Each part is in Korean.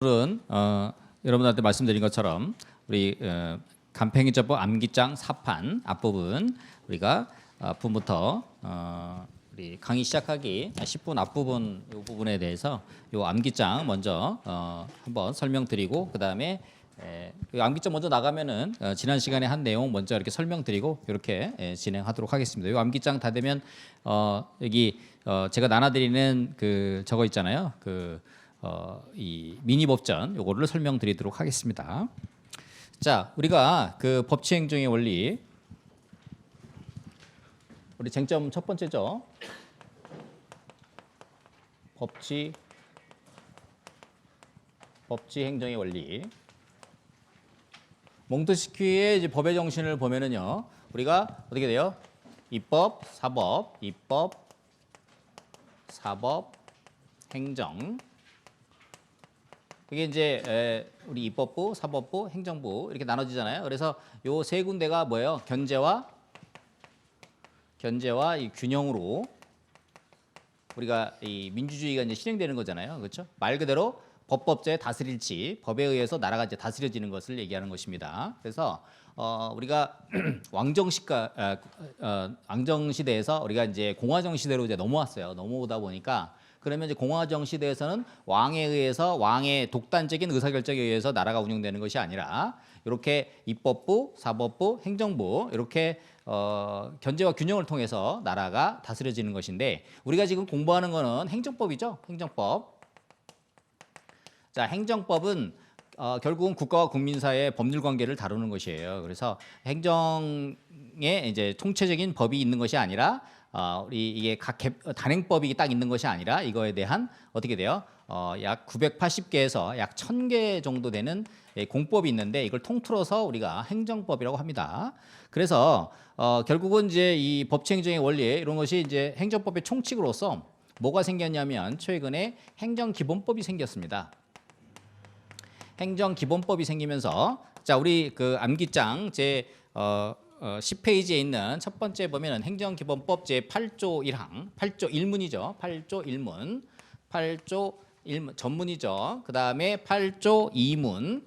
오늘은 여러분들한테 말씀드린 것처럼 우리 간편행위자법 암기장 4판 앞부분 우리가 앞부분부터 우리 강의 시작하기 10분 앞부분 이 부분에 대해서 이 암기장 먼저 한번 설명드리고 그 다음에 암기장 먼저 나가면은 지난 시간에 한 내용 먼저 이렇게 설명드리고 이렇게 진행하도록 하겠습니다. 이 암기장 다 되면 여기 제가 나눠드리는 그 저거 있잖아요. 이 미니 법전 요거를 설명드리도록 하겠습니다. 자, 우리가 그 법치 행정의 원리 우리 쟁점 첫 번째죠. 법치 행정의 원리. 몽테스키우의 이제 법의 정신을 보면은요. 우리가 어떻게 돼요? 입법, 사법, 행정. 그게 이제 우리 입법부, 사법부, 행정부 이렇게 나눠지잖아요. 그래서 요 세 군데가 뭐예요? 견제와 이 균형으로 우리가 이 민주주의가 이제 실행되는 거잖아요. 그렇죠? 말 그대로 법법제에 다스릴지 법에 의해서 나라가 이제 다스려지는 것을 얘기하는 것입니다. 그래서 우리가 왕정 시대에서 우리가 이제 공화정 시대로 이제 넘어왔어요. 넘어오다 보니까 그러면 이제 공화정 시대에서는 왕에 의해서 왕의 독단적인 의사결정에 의해서 나라가 운영되는 것이 아니라 이렇게 입법부, 사법부, 행정부 이렇게 견제와 균형을 통해서 나라가 다스려지는 것인데 우리가 지금 공부하는 거는 행정법이죠. 행정법. 자, 행정법은 결국은 국가와 국민 사이의 법률 관계를 다루는 것이에요. 그래서 행정에 이제 통체적인 법이 있는 것이 아니라 우리 이게 각 단행법이 딱 있는 것이 아니라 이거에 대한 어떻게 돼요? 약 980개에서 약 1000개 정도 되는 공법이 있는데 이걸 통틀어서 우리가 행정법이라고 합니다. 그래서 결국은 이제 이 법치행정의 원리 이런 것이 이제 행정법의 총칙으로서 뭐가 생겼냐면 최근에 행정기본법이 생겼습니다. 행정기본법이 생기면서 자 우리 그 암기장 제 10페이지에 있는 첫 번째 보면은 행정기본법 제 8조 1항, 8조 1문이죠. 8조 1문 전문이죠. 그 다음에 8조 2문.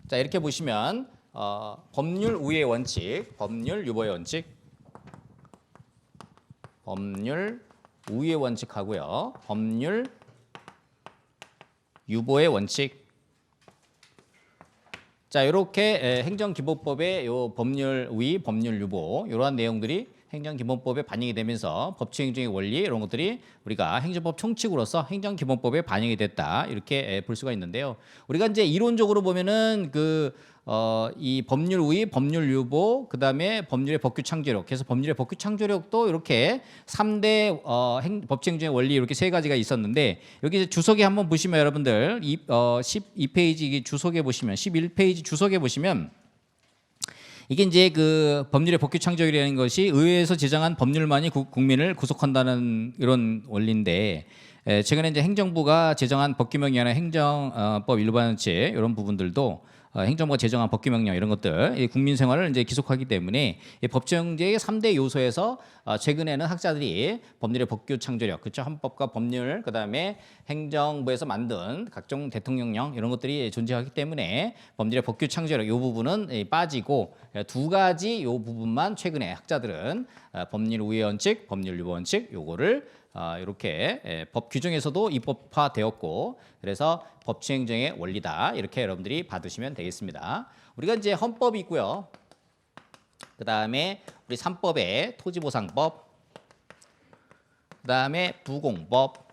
자 이렇게 보시면 법률 우위의 원칙, 법률 유보의 원칙, 법률 우위의 원칙하고요. 법률 유보의 원칙. 자, 이렇게 행정기본법의 요 법률 우위, 법률 유보 이러한 내용들이 행정기본법에 반영이 되면서 법치행정의 원리 이런 것들이 우리가 행정법 총칙으로서 행정기본법에 반영이 됐다 이렇게 볼 수가 있는데요. 우리가 이제 이론적으로 보면은 이 법률 우위, 법률 유보, 그 다음에 법률의 법규 창조력. 그래서 법률의 법규 창조력도 이렇게 3대 법치행정의 원리 이렇게 세 가지가 있었는데 여기 주석에 한번 보시면 여러분들 12페이지 주석에 보시면 11페이지 주석에 보시면 이게 이제 그 법률의 법규 창조력이라는 것이 의회에서 제정한 법률만이 국민을 구속한다는 이런 원리인데 최근에 이제 행정부가 제정한 법규명령이나 행정법 일반칙 이런 부분들도 행정부가 제정한 법규명령 이런 것들 국민 생활을 이제 기속하기 때문에 법치행정의 3대 요소에서 최근에는 학자들이 법률의 법규 창조력, 그렇죠? 헌법과 법률, 그다음에 행정부에서 만든 각종 대통령령 이런 것들이 존재하기 때문에 법률의 법규 창조력 이 부분은 빠지고 두 가지 이 부분만 최근에 학자들은 법률 우위 원칙, 법률 유보 원칙 요거를 이렇게 법 규정에서도 입법화되었고 그래서 법치행정의 원리다 이렇게 여러분들이 받으시면 되겠습니다. 우리가 이제 헌법이 있고요. 그 다음에 우리 3법에 토지보상법, 그 다음에 부공법,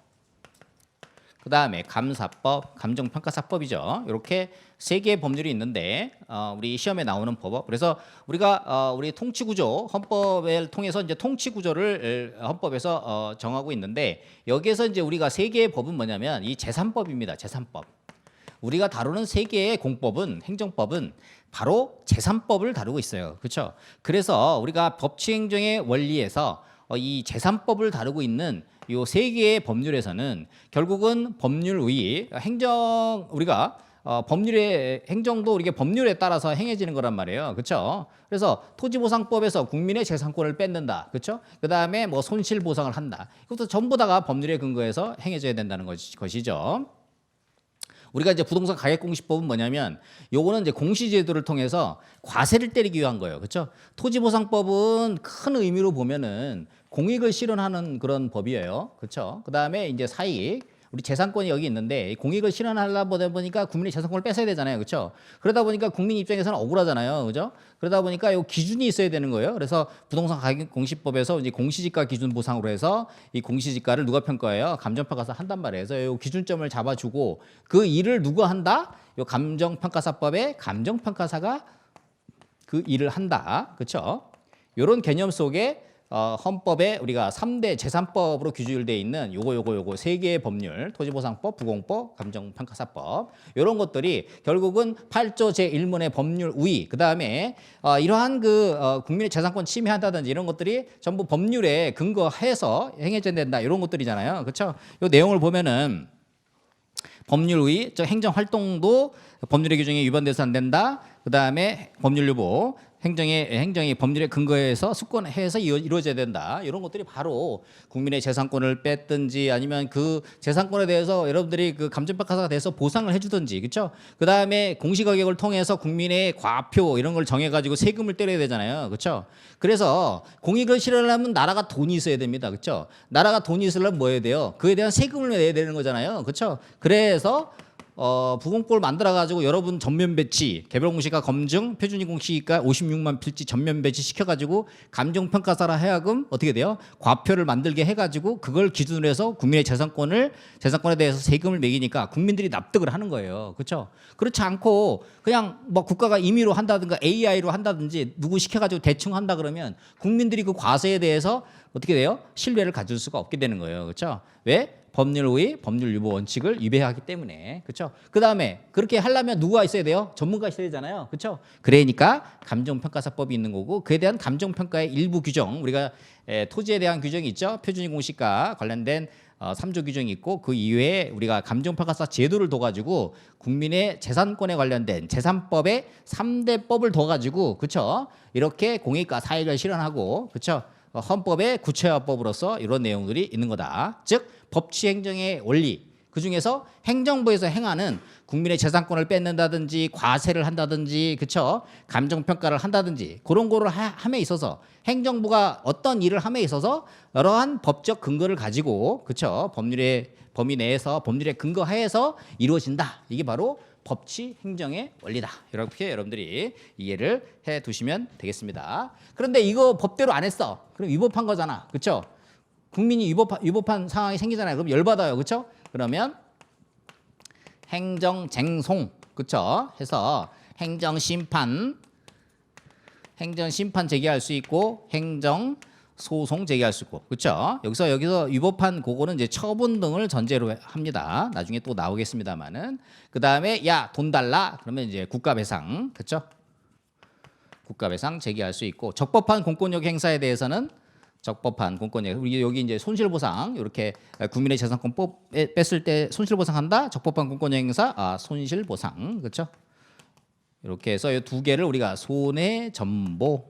그 다음에 감사법, 감정평가사법이죠. 이렇게 세 개의 법률이 있는데 우리 시험에 나오는 법. 그래서 우리가 우리 통치구조 헌법을 통해서 이제 통치구조를 헌법에서 정하고 있는데 여기에서 이제 우리가 세 개의 법은 뭐냐면 이 제3법입니다. 제3법. 우리가 다루는 세 개의 공법은 행정법은 바로 제3법을 다루고 있어요. 그렇죠? 그래서 우리가 법치행정의 원리에서 이 제3법을 다루고 있는 이 세 개의 법률에서는 결국은 법률 우위, 우리가 법률의 행정도 우리가 법률에 따라서 행해지는 거란 말이에요. 그렇죠? 그래서 토지보상법에서 국민의 재산권을 뺏는다. 그렇죠? 그다음에 뭐 손실보상을 한다. 이것도 전부 다가 법률에 근거해서 행해져야 된다는 것이죠. 우리가 이제 부동산 가격 공시법은 뭐냐면 요거는 이제 공시제도를 통해서 과세를 때리기 위한 거예요. 그렇죠? 토지보상법은 큰 의미로 보면은 공익을 실현하는 그런 법이에요. 그렇죠? 그다음에 이제 사익 우리 재산권이 여기 있는데 공익을 실현하려다 보니까 국민의 재산권을 뺏어야 되잖아요. 그렇죠? 그러다 보니까 국민 입장에서는 억울하잖아요. 그죠? 그러다 보니까 요 기준이 있어야 되는 거예요. 그래서 부동산 가격 공시법에서 이제 공시지가 기준 보상으로 해서 이 공시지가를 누가 평가해요? 감정평가사 한단 말이에요. 그래서 요 기준점을 잡아주고 그 일을 누가 한다? 요 감정평가사법에 감정평가사가 그 일을 한다. 그렇죠? 요런 개념 속에 헌법에 우리가 3대 재산법으로 규율되어 있는 요거 세 개의 법률, 토지보상법, 부공법, 감정평가사법 이런 것들이 결국은 8조 제1문의 법률 우위, 그다음에 이러한 국민의 재산권 침해한다든지 이런 것들이 전부 법률에 근거해서 행해져야 된다 이런 것들이잖아요. 그렇죠? 요 내용을 보면은 법률 우위, 행정 활동도 법률의 규정에 위반돼서 안 된다. 그다음에 법률 유보, 행정이 법률에 근거해서 숙권해서 이루어져야 된다. 이런 것들이 바로 국민의 재산권을 뺐든지 아니면 그 재산권에 대해서 여러분들이 그 감정평가사가 돼서 보상을 해주든지, 그렇죠? 그다음에 공시가격을 통해서 국민의 과표 이런 걸 정해가지고 세금을 때려야 되잖아요, 그렇죠? 그래서 공익을 실현하려면 나라가 돈이 있어야 됩니다, 그렇죠? 나라가 돈이 있으려면 뭐 해야 돼요? 그에 대한 세금을 내야 되는 거잖아요, 그렇죠? 그래서 부공법을 만들어가지고 여러분 전면 배치, 개별 공시가 검증, 표준이 공시가 56만 필지 전면 배치 시켜가지고 감정평가사라 하여금 어떻게 돼요? 과표를 만들게 해가지고 그걸 기준으로 해서 국민의 재산권에 대해서 세금을 매기니까 국민들이 납득을 하는 거예요. 그렇죠? 그렇지 않고 그냥 뭐 국가가 임의로 한다든가 AI로 한다든지 누구 시켜가지고 대충 한다 그러면 국민들이 그 과세에 대해서 어떻게 돼요? 신뢰를 가질 수가 없게 되는 거예요. 그렇죠? 왜? 법률 우위, 법률 유보 원칙을 위배하기 때문에. 그렇죠? 그다음에 그렇게 하려면 누가 있어야 돼요? 전문가 있어야 되잖아요. 그렇죠? 그러니까 감정평가사법이 있는 거고 그에 대한 감정평가의 일부 규정, 우리가 토지에 대한 규정이 있죠. 표준이 공시가 관련된 3조 규정이 있고 그 이외에 우리가 감정평가사 제도를 둬가지고 국민의 재산권에 관련된 재산법의 3대 법을 둬가지고 그렇죠? 이렇게 공익과 사익을 실현하고 그렇죠? 헌법의 구체화법으로서 이런 내용들이 있는 거다. 즉 법치행정의 원리, 그중에서 행정부에서 행하는 국민의 재산권을 뺏는다든지 과세를 한다든지 그쵸? 감정평가를 한다든지 그런 거를 함에 있어서 행정부가 어떤 일을 함에 있어서 여러한 법적 근거를 가지고 그쵸? 법률의 범위 내에서 법률의 근거하에서 이루어진다. 이게 바로 법치 행정의 원리다. 이렇게 여러분들이 이해를 해 두시면 되겠습니다. 그런데 이거 법대로 안 했어. 그럼 위법한 거잖아. 그렇죠? 국민이 위법한 상황이 생기잖아요. 그럼 열받아요. 그렇죠? 그러면 행정쟁송 그렇죠? 해서 행정심판 제기할 수 있고 행정소송 제기할 수 있고 그렇죠? 여기서 위법한 그거는 이제 처분 등을 전제로 합니다. 나중에 또 나오겠습니다만은 그 다음에 야 돈 달라 그러면 이제 국가배상 그렇죠? 국가배상 제기할 수 있고 적법한 공권력 행사에 대해서는 적법한 공권력 우리 여기 이제 손실보상 이렇게 국민의 재산권 뺐을 때 손실보상한다. 적법한 공권력 행사 손실보상 그렇죠? 이렇게 해서 이 두 개를 우리가 손해전보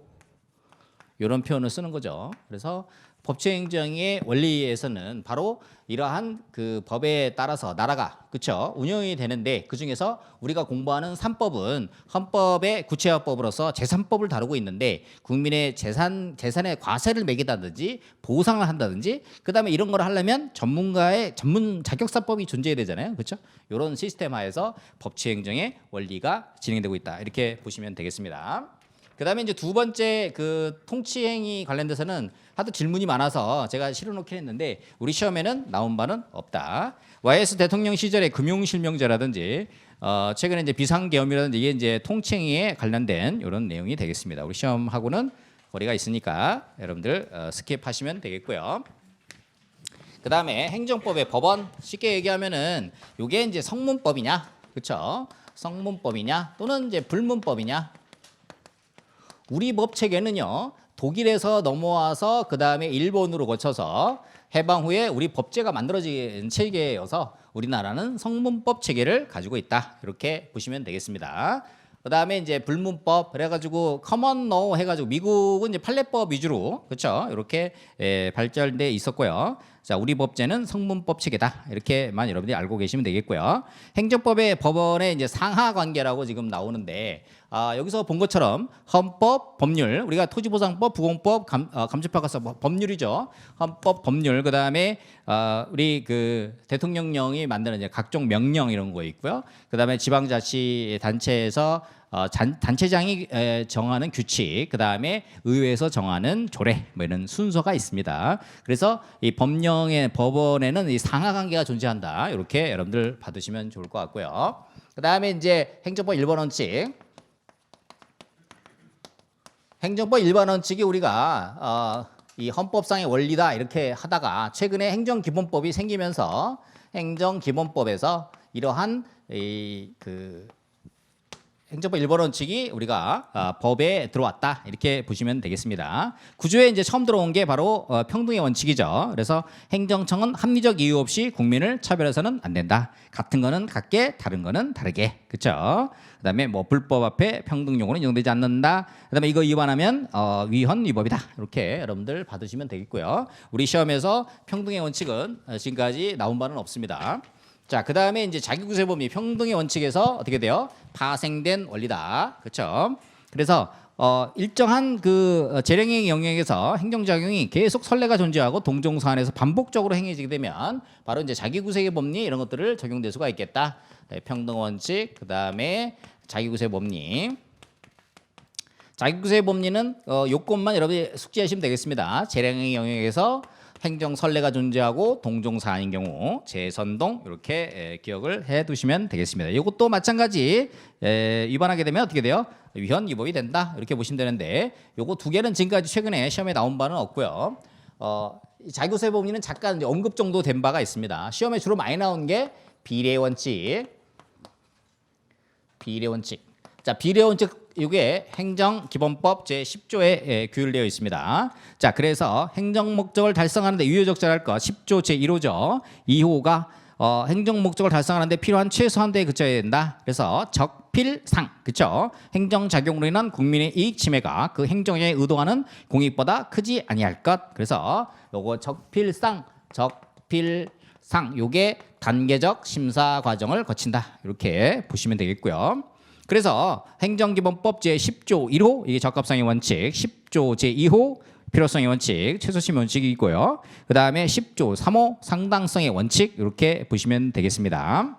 이런 표현을 쓰는 거죠. 그래서 법치행정의 원리에서는 바로 이러한 그 법에 따라서 나라가 그렇죠 운영이 되는데 그 중에서 우리가 공부하는 3법은 헌법의 구체화법으로서 재산법을 다루고 있는데 국민의 재산의 과세를 매기다든지 보상을 한다든지 그다음에 이런 걸 하려면 전문가의 전문 자격사법이 존재해야 되잖아요. 그렇죠? 이런 시스템화에서 법치행정의 원리가 진행되고 있다. 이렇게 보시면 되겠습니다. 그다음에 이제 두 번째 그 통치행위 관련돼서는 하도 질문이 많아서 제가 실어놓긴 했는데 우리 시험에는 나온 바는 없다. YS 대통령 시절의 금융실명제라든지 최근에 이제 비상계엄이라든지 이게 이제 통치행위에 관련된 이런 내용이 되겠습니다. 우리 시험하고는 거리가 있으니까 여러분들 스킵하시면 되겠고요. 그다음에 행정법의 법원 쉽게 얘기하면은 이게 이제 성문법이냐, 그렇죠? 성문법이냐 또는 이제 불문법이냐. 우리 법 체계는요 독일에서 넘어와서 그 다음에 일본으로 거쳐서 해방 후에 우리 법제가 만들어진 체계여서 우리나라는 성문법 체계를 가지고 있다. 이렇게 보시면 되겠습니다. 그 다음에 이제 불문법 그래가지고 커먼 로우 해가지고 미국은 이제 판례법 위주로 그렇죠 이렇게 발전돼 있었고요. 자, 우리 법제는 성문법 체계다. 이렇게만 여러분들이 알고 계시면 되겠고요. 행정법의 법원의 이제 상하 관계라고 지금 나오는데 여기서 본 것처럼 헌법, 법률, 우리가 토지보상법, 부공법, 감정평가서 법률이죠. 헌법, 법률, 그 다음에 우리 그 대통령령이 만드는 이제 각종 명령 이런 거 있고요. 그 다음에 지방자치단체에서 단체장이 정하는 규칙, 그 다음에 의회에서 정하는 조례, 뭐 이런 순서가 있습니다. 그래서 이 법원에는 이 상하 관계가 존재한다. 이렇게 여러분들 받으시면 좋을 것 같고요. 그 다음에 이제 행정법 1번 원칙. 행정법 1번 원칙이 우리가 이 헌법상의 원리다 이렇게 하다가 최근에 행정기본법이 생기면서 행정기본법에서 이러한 행정법 1번 원칙이 우리가 법에 들어왔다 이렇게 보시면 되겠습니다. 구조에 이제 처음 들어온 게 바로 평등의 원칙이죠. 그래서 행정청은 합리적 이유 없이 국민을 차별해서는 안 된다. 같은 거는 같게, 다른 거는 다르게, 그렇죠? 그다음에 뭐 불법 앞에 평등 요구는 인정되지 않는다. 그다음에 이거 위반하면 위헌 위법이다. 이렇게 여러분들 받으시면 되겠고요. 우리 시험에서 평등의 원칙은 지금까지 나온 바는 없습니다. 자, 그 다음에 이제 자기구세 범위 평등의 원칙에서 어떻게 돼요? 파생된 원리다. 그렇죠? 그래서 일정한 그 재량행 영역에서 행정작용이 계속 선례가 존재하고 동종 사안에서 반복적으로 행해지게 되면 바로 이제 자기구세의 법리 이런 것들을 적용될 수가 있겠다. 네, 평등 원칙, 그 다음에 자기구세 법리. 자기구세 법리는 요건만 여러분이 숙지하시면 되겠습니다. 재량행 영역에서 행정 선례가 존재하고 동종 사안인 경우 재선동 이렇게 기억을 해 두시면 되겠습니다. 이것도 마찬가지 위반하게 되면 어떻게 돼요? 위헌 위법이 된다 이렇게 보시면 되는데 요거 두 개는 지금까지 최근에 시험에 나온 바는 없고요. 자기구세 법리는 잠깐 언급 정도 된 바가 있습니다. 시험에 주로 많이 나온 게 비례 원칙. 자, 비례 원칙 이게 행정기본법 제10조에 규율되어 있습니다. 자, 그래서 행정 목적을 달성하는데 유효적절할 것 10조 제1호죠. 2호가 행정 목적을 달성하는데 필요한 최소한도에 그쳐야 된다. 그래서 적필상, 그렇죠? 행정 작용으로 인한 국민의 이익 침해가 그 행정에 의도하는 공익보다 크지 아니할 것. 그래서 요거 적필상 요게 단계적 심사 과정을 거친다. 이렇게 보시면 되겠고요. 그래서 행정기본법 제10조 1호 이게 적합성의 원칙, 10조 제2호 필요성의 원칙, 최소심의 원칙이 있고요. 그 다음에 10조 3호 상당성의 원칙 이렇게 보시면 되겠습니다.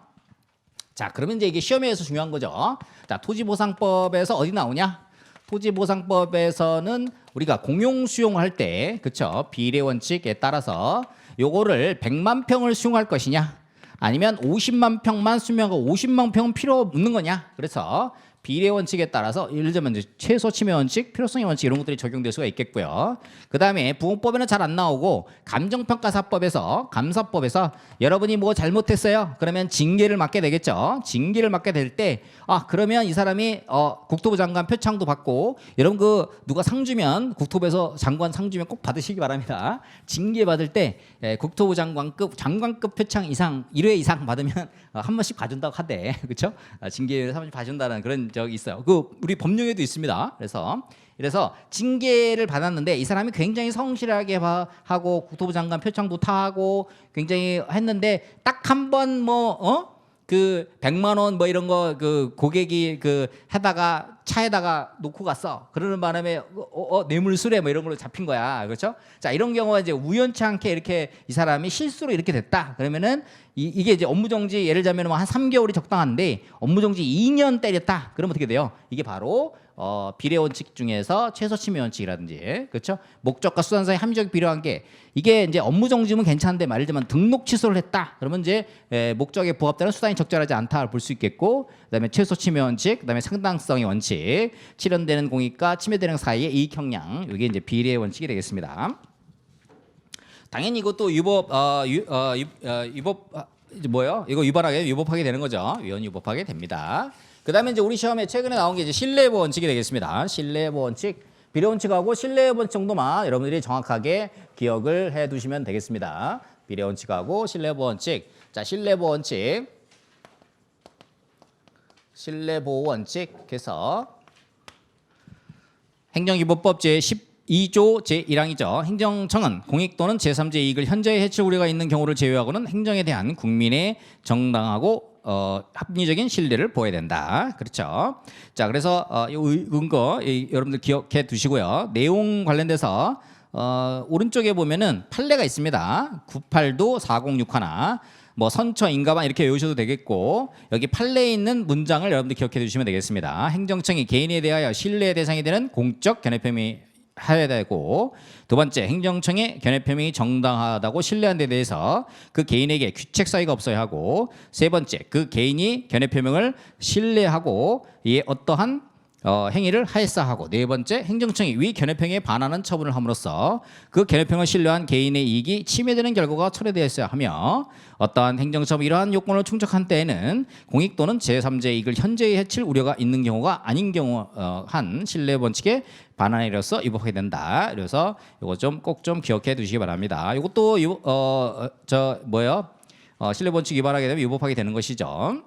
자, 그러면 이제 이게 시험에서 중요한 거죠. 자, 토지보상법에서 어디 나오냐? 토지보상법에서는 우리가 공용 수용할 때, 그렇죠? 비례 원칙에 따라서 요거를 100만 평을 수용할 것이냐? 아니면 50만 평만 수용하고 50만 평은 필요 없는 거냐? 그래서 비례 원칙에 따라서 예를 들면 최소 침해 원칙, 필요성의 원칙 이런 것들이 적용될 수가 있겠고요. 그 다음에 부공법에는 잘 안 나오고 감정평가사법에서 감사법에서 여러분이 뭐 잘못했어요. 그러면 징계를 맞게 되겠죠. 징계를 맞게 될 때 그러면 이 사람이 국토부 장관 표창도 받고 여러분 그 누가 상 주면 국토부에서 장관 상 주면 꼭 받으시기 바랍니다. 징계 받을 때 국토부 장관급 표창 이상 1회 이상 받으면 한 번씩 봐준다고 하대. 그렇죠? 징계를 한 번씩 봐준다는 그런 적이 있어요. 그 우리 법령에도 있습니다. 그래서 징계를 받았는데 이 사람이 굉장히 성실하게 하고 국토부 장관 표창도 타고 굉장히 했는데 딱 한 번 그 100만 원 뭐 이런 거 그 고객이 그 하다가 차에다가 놓고 갔어. 그러는 바람에 뇌물수뢰 뭐 이런 걸로 잡힌 거야. 그렇죠? 자, 이런 경우가 이제 우연치 않게 이렇게 이 사람이 실수로 이렇게 됐다. 그러면은 이게 이제 업무정지 예를 들면 한 3개월이 적당한데 업무정지 2년 때렸다. 그러면 어떻게 돼요? 이게 바로 비례 원칙 중에서 최소 침해 원칙이라든지, 그렇죠? 목적과 수단 사이 합리적이 필요한 게 이게 이제 업무 정지면 괜찮은데 예를 들면 등록 취소를 했다. 그러면 이제 목적에 부합되는 수단이 적절하지 않다 볼 수 있겠고, 그다음에 최소 침해 원칙, 그다음에 상당성의 원칙, 실현되는 공익과 침해되는 사이의 이익 형량, 이게 이제 비례 원칙이 되겠습니다. 당연히 이것도 유법 이거 위법하게 되는 거죠. 위헌 위법하게 됩니다. 그다음에 이제 우리 시험에 최근에 나온 게 이제 신뢰여부 원칙이 되겠습니다. 신뢰여부 원칙, 비례 원칙하고 신뢰여부 원칙 정도만 여러분들이 정확하게 기억을 해 두시면 되겠습니다. 비례 원칙하고 신뢰여부 원칙. 자, 신뢰보호 원칙. 그래서 행정기본법 제10 2조 제1항이죠. 행정청은 공익 또는 제3의 이익을 현저히 해칠 우려가 있는 경우를 제외하고는 행정에 대한 국민의 정당하고 합리적인 신뢰를 보여야 된다. 그렇죠. 자, 그래서 근거 여러분들 기억해 두시고요. 내용 관련돼서 오른쪽에 보면은 판례가 있습니다. 98도 406 뭐 선처 인가방 이렇게 외우셔도 되겠고 여기 판례에 있는 문장을 여러분들 기억해 두시면 되겠습니다. 행정청이 개인에 대하여 신뢰의 대상이 되는 공적 견해 표명이 해야 되고 두 번째 행정청의 견해 표명이 정당하다고 신뢰한 데 대해서 그 개인에게 규책 사유가 없어야 하고 세 번째 그 개인이 견해 표명을 신뢰하고 이에 어떠한 행위를 하였사 하고 네 번째 행정청이 위 견해평에 반하는 처분을 함으로써 그 견해평을 신뢰한 개인의 이익이 침해되는 결과가 철회되었어야 하며 어떠한 행정처분 이러한 요건을 충족한 때에는 공익 또는 제3의 이익을 현저히 해칠 우려가 있는 경우가 아닌 경우 한 신뢰 원칙에 반하이로서 위법하게 된다. 그래서 이거 좀 꼭 좀 기억해 두시기 바랍니다. 이것도 신뢰 원칙 위반하게 되면 위법하게 되는 것이죠.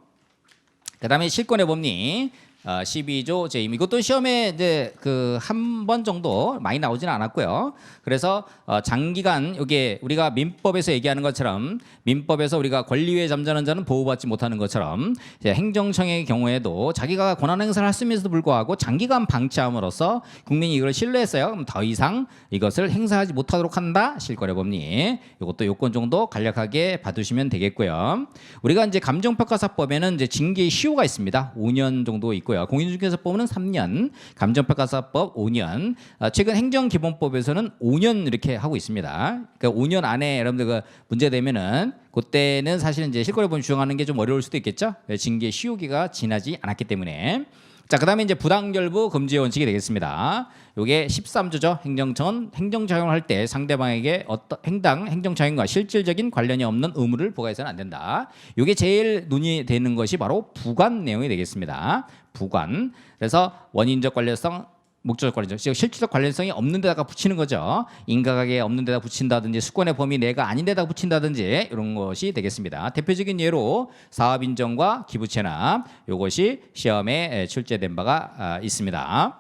그다음에 실권의 법리 12조 제2 이것도 시험에 이제 그 한 번 정도 많이 나오지는 않았고요. 그래서 장기간 여기 우리가 민법에서 얘기하는 것처럼 민법에서 우리가 권리외에 잠자는 자는 보호받지 못하는 것처럼 이제 행정청의 경우에도 자기가 권한 행사를 했음에도 불구하고 장기간 방치함으로써 국민이 이걸 신뢰했어요. 그럼 더 이상 이것을 행사하지 못하도록 한다. 실권의 법리. 이것도 요건 정도 간략하게 봐두시면 되겠고요. 우리가 이제 감정평가사법에는 이제 징계의 시효가 있습니다. 5년 정도 있고요. 공인중개사법은 3년, 감정평가사법 5년, 최근 행정기본법에서는 5년 이렇게 하고 있습니다. 그러니까 5년 안에 여러분들 그 문제 되면은 그때는 사실 이제 실권의 법리 주장하는 게 좀 어려울 수도 있겠죠. 징계 시효기가 지나지 않았기 때문에. 자, 그다음에 이제 부당결부 금지 원칙이 되겠습니다. 요게 13조죠. 행정청은 행정작용을 할 때 상대방에게 어떤 행정작용과 실질적인 관련이 없는 의무를 부과해서는 안 된다. 요게 제일 논의되는 것이 바로 부관 내용이 되겠습니다. 부관. 그래서 원인적 관련성, 목적적 관련성, 즉 실질적 관련성이 없는 데다가 붙이는 거죠. 인과관계 없는 데다 붙인다든지 수권의 범위 내가 아닌 데다 붙인다든지 이런 것이 되겠습니다. 대표적인 예로 사업인정과 기부채납 이것이 시험에 출제된 바가 있습니다.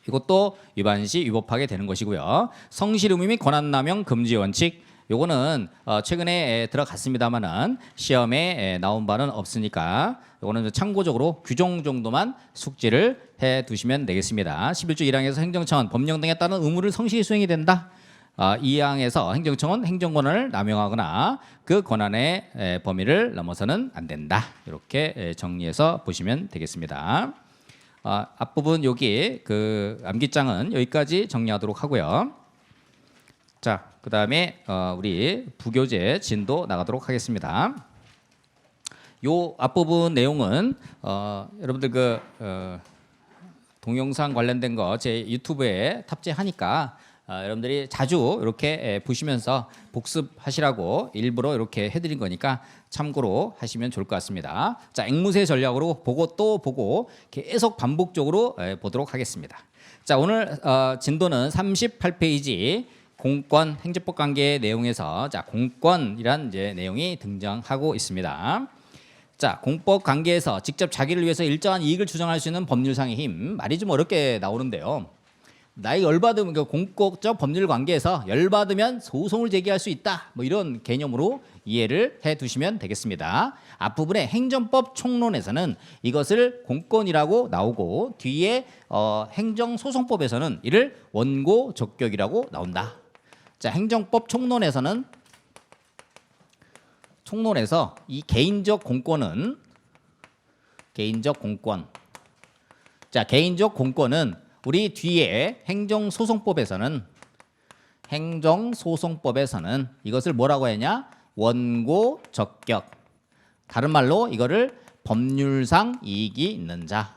이것도 위반 시 위법하게 되는 것이고요. 성실의무 및 권한남용 금지 원칙 요거는 최근에 들어갔습니다만은 시험에 나온 바는 없으니까 요거는 참고적으로 규정 정도만 숙지를 해 두시면 되겠습니다. 11조 1항에서 행정청은 법령 등에 따른 의무를 성실히 수행이 된다. 2항에서 행정청은 행정권한을 남용하거나 그 권한의 범위를 넘어서는 안 된다. 이렇게 정리해서 보시면 되겠습니다. 앞부분 여기 그 암기장은 여기까지 정리하도록 하고요. 자, 그다음에 우리 부교재 진도 나가도록 하겠습니다. 요 앞부분 내용은 여러분들 그 동영상 관련된 거 제 유튜브에 탑재하니까 여러분들이 자주 이렇게 보시면서 복습하시라고 일부러 이렇게 해드린 거니까 참고로 하시면 좋을 것 같습니다. 자, 앵무새 전략으로 보고 또 보고 계속 반복적으로 보도록 하겠습니다. 자, 오늘 진도는 38페이지 공권 행정법 관계 내용에서 자, 공권이란 이제 내용이 등장하고 있습니다. 자, 공법 관계에서 직접 자기를 위해서 일정한 이익을 주장할 수 있는 법률상의 힘 말이 좀 어렵게 나오는데요. 나이 열받으면 그 공법적 법률 관계에서 열받으면 소송을 제기할 수 있다. 뭐 이런 개념으로 이해를 해 두시면 되겠습니다. 앞부분에 행정법 총론에서는 이것을 공권이라고 나오고 뒤에 행정소송법에서는 이를 원고 적격이라고 나온다. 자, 행정법 총론에서 이 개인적 공권은 자, 개인적 공권은 우리 뒤에 행정소송법에서는 이것을 뭐라고 했냐? 원고 적격. 다른 말로 이거를 법률상 이익이 있는 자.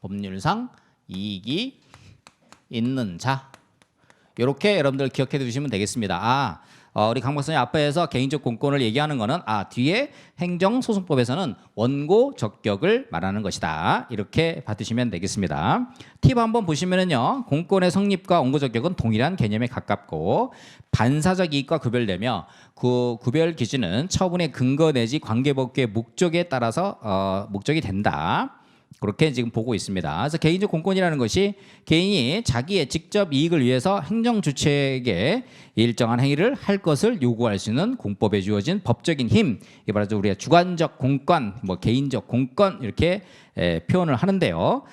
법률상 이익이 있는 자. 이렇게 여러분들 기억해 두시면 되겠습니다. 우리 강 박사님 앞에서 개인적 공권을 얘기하는 거는 뒤에 행정소송법에서는 원고 적격을 말하는 것이다. 이렇게 받으시면 되겠습니다. 팁 한번 보시면은요. 공권의 성립과 원고 적격은 동일한 개념에 가깝고 반사적 이익과 구별되며 그 구별 기준은 처분의 근거 내지 관계법규의 목적에 따라서 목적이 된다. 그렇게 지금 보고 있습니다. 그래서 개인적 공권이라는 것이 개인이 자기의 직접 이익을 위해서 행정 주체에게 일정한 행위를 할 것을 요구할 수 있는 공법에 주어진 법적인 힘, 이게 바로 우리가 주관적 공권, 뭐 개인적 공권 이렇게 표현을 하는데요.